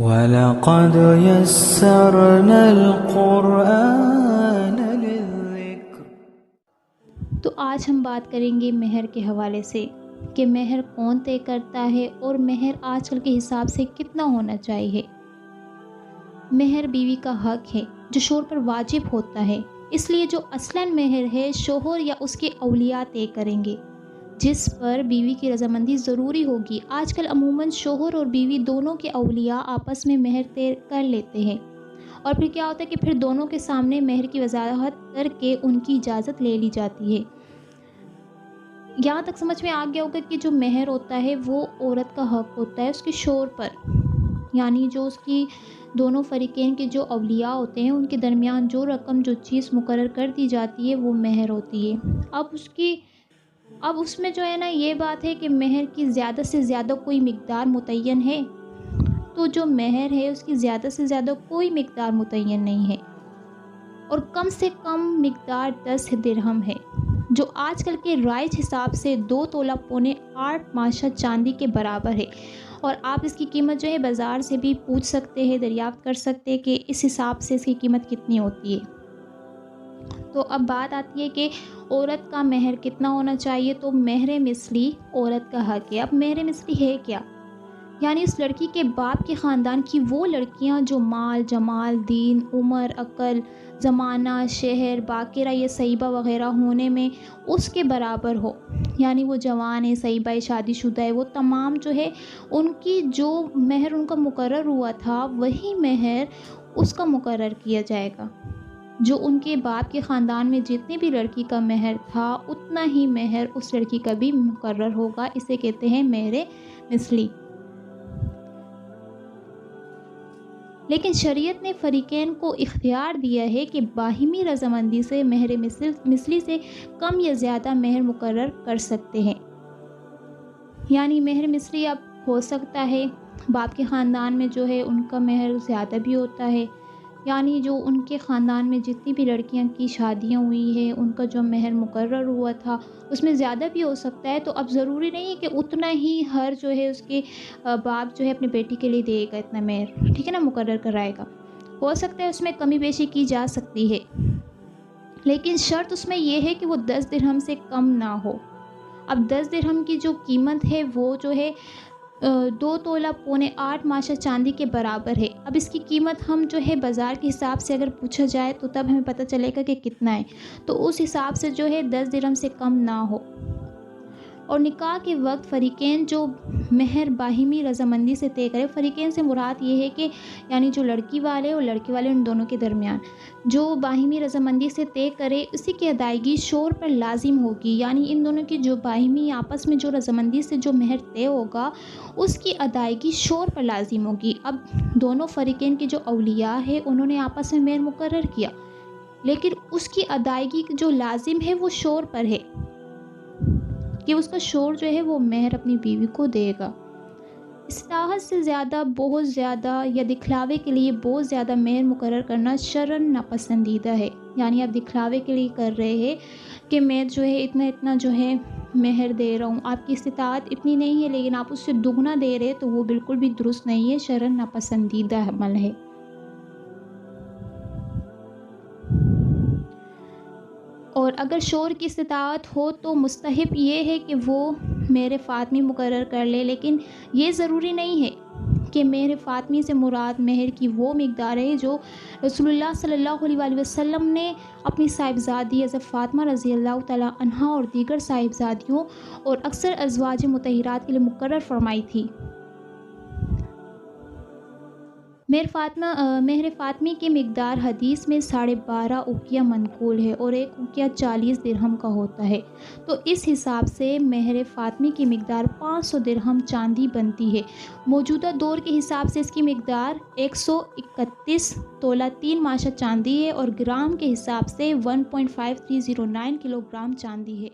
وَلَقَدْ يَسَّرْنَا الْقُرْآنَ لِلذِّكْرِ۔ تو آج ہم بات کریں گے مہر کے حوالے سے کہ مہر کون طے کرتا ہے اور مہر آج کل کے حساب سے کتنا ہونا چاہیے۔ مہر بیوی کا حق ہے جو شوہر پر واجب ہوتا ہے، اس لیے جو اصلاً مہر ہے شوہر یا اس کے اولیاء طے کریں گے، جس پر بیوی کی رضامندی ضروری ہوگی۔ آج کل عموماً شوہر اور بیوی دونوں کے اولیاء آپس میں مہر طے کر لیتے ہیں، اور پھر کیا ہوتا ہے کہ پھر دونوں کے سامنے مہر کی وضاحت کر کے ان کی اجازت لے لی جاتی ہے۔ یہاں تک سمجھ میں آ گیا ہوگا کہ جو مہر ہوتا ہے وہ عورت کا حق ہوتا ہے اس کے شوہر پر، یعنی جو اس کی دونوں فریقین کے جو اولیاء ہوتے ہیں ان کے درمیان جو رقم جو چیز مقرر کر دی جاتی ہے وہ مہر ہوتی ہے۔ اب اس میں جو ہے نا یہ بات ہے کہ مہر کی زیادہ سے زیادہ کوئی مقدار متعین ہے، تو جو مہر ہے اس کی زیادہ سے زیادہ کوئی مقدار متعین نہیں ہے، اور کم سے کم مقدار 10 درہم ہے، جو آج کل کے رائج حساب سے 2 تولہ پونے 8 ماشا چاندی کے برابر ہے۔ اور آپ اس کی قیمت جو ہے بازار سے بھی پوچھ سکتے ہیں، دریافت کر سکتے ہیں کہ اس حساب سے اس کی قیمت کتنی ہوتی ہے۔ تو اب بات آتی ہے کہ عورت کا مہر کتنا ہونا چاہیے۔ تو مہر مثلی عورت کا حق ہے۔ اب مہر مثلی ہے کیا؟ یعنی اس لڑکی کے باپ کے خاندان کی وہ لڑکیاں جو مال، جمال، دین، عمر، عقل، زمانہ، شہر، باقرہ یا صیبہ وغیرہ ہونے میں اس کے برابر ہو، یعنی وہ جوان ہے، صیبہ ہے، شادی شدہ ہے، وہ تمام جو ہے ان کی جو مہر ان کا مقرر ہوا تھا وہی مہر اس کا مقرر کیا جائے گا۔ جو ان کے باپ کے خاندان میں جتنی بھی لڑکی کا مہر تھا اتنا ہی مہر اس لڑکی کا بھی مقرر ہوگا۔ اسے کہتے ہیں مہر مثلی۔ لیکن شریعت نے فریقین کو اختیار دیا ہے کہ باہمی رضامندی سے مہر مثلی سے کم یا زیادہ مہر مقرر کر سکتے ہیں۔ یعنی مہر مثلی اب ہو سکتا ہے باپ کے خاندان میں جو ہے ان کا مہر زیادہ بھی ہوتا ہے، یعنی جو ان کے خاندان میں جتنی بھی لڑکیاں کی شادیاں ہوئی ہیں ان کا جو مہر مقرر ہوا تھا اس میں زیادہ بھی ہو سکتا ہے۔ تو اب ضروری نہیں ہے کہ اتنا ہی ہر جو ہے اس کے باپ جو ہے اپنی بیٹی کے لیے دے گا اتنا مہر، ٹھیک ہے نا، مقرر کرائے گا۔ ہو سکتا ہے اس میں کمی بیشی کی جا سکتی ہے، لیکن شرط اس میں یہ ہے کہ وہ 10 درہم سے کم نہ ہو۔ اب 10 درہم کی جو قیمت ہے وہ جو ہے 2 تولہ پونے 8 ماشا چاندی کے برابر ہے۔ اب اس کی قیمت ہم جو ہے بازار کے حساب سے اگر پوچھا جائے تو تب ہمیں پتہ چلے گا کہ کتنا ہے، تو اس حساب سے جو ہے 10 درہم سے کم نہ ہو۔ اور نکاح کے وقت فریقین جو مہر باہمی رضامندی سے طے کرے، فریقین سے مراد یہ ہے کہ یعنی جو لڑکی والے اور لڑکے والے ان دونوں کے درمیان جو باہمی رضامندی سے طے کرے اسی کی ادائیگی شوہر پر لازم ہوگی، یعنی ان دونوں کی جو باہمی آپس میں جو رضامندی سے جو مہر طے ہوگا اس کی ادائیگی شوہر پر لازم ہوگی۔ اب دونوں فریقین کے جو اولیاء ہے انہوں نے آپس میں مہر مقرر کیا، لیکن اس کی ادائیگی جو لازم ہے وہ شوہر پر ہے کہ اس کا شوہر جو ہے وہ مہر اپنی بیوی کو دے گا۔ استطاعت سے زیادہ، بہت زیادہ یا دکھلاوے کے لیے بہت زیادہ مہر مقرر کرنا شرعاً ناپسندیدہ ہے۔ یعنی آپ دکھلاوے کے لیے کر رہے ہیں کہ میں جو ہے اتنا جو ہے مہر دے رہا ہوں، آپ کی استطاعت اتنی نہیں ہے لیکن آپ اس سے دگنا دے رہے تو وہ بالکل بھی درست نہیں ہے، شرعاً ناپسندیدہ عمل ہے۔ اور اگر شوہر کی استطاعت ہو تو مستحب یہ ہے کہ وہ مہر فاطمی مقرر کر لے، لیکن یہ ضروری نہیں ہے کہ مہر فاطمی سے مراد مہر کی وہ مقدار ہے جو رسول اللہ صلی اللہ علیہ وآلہ وسلم نے اپنی صاحبزادی حضرت فاطمہ رضی اللہ تعالیٰ عنہا اور دیگر صاحبزادیوں اور اکثر ازواج مطہرات کے لیے مقرر فرمائی تھی۔ مہر فاطمی کی مقدار حدیث میں 12.5 اوقیہ منقول ہے اور 1 اوقیہ 40 درہم کا ہوتا ہے، تو اس حساب سے مہر فاطمی کی مقدار 500 درہم چاندی بنتی ہے۔ موجودہ دور کے حساب سے اس کی مقدار 131 تولہ 3 ماشا چاندی ہے اور گرام کے حساب سے 1.5309 کلو گرام چاندی ہے۔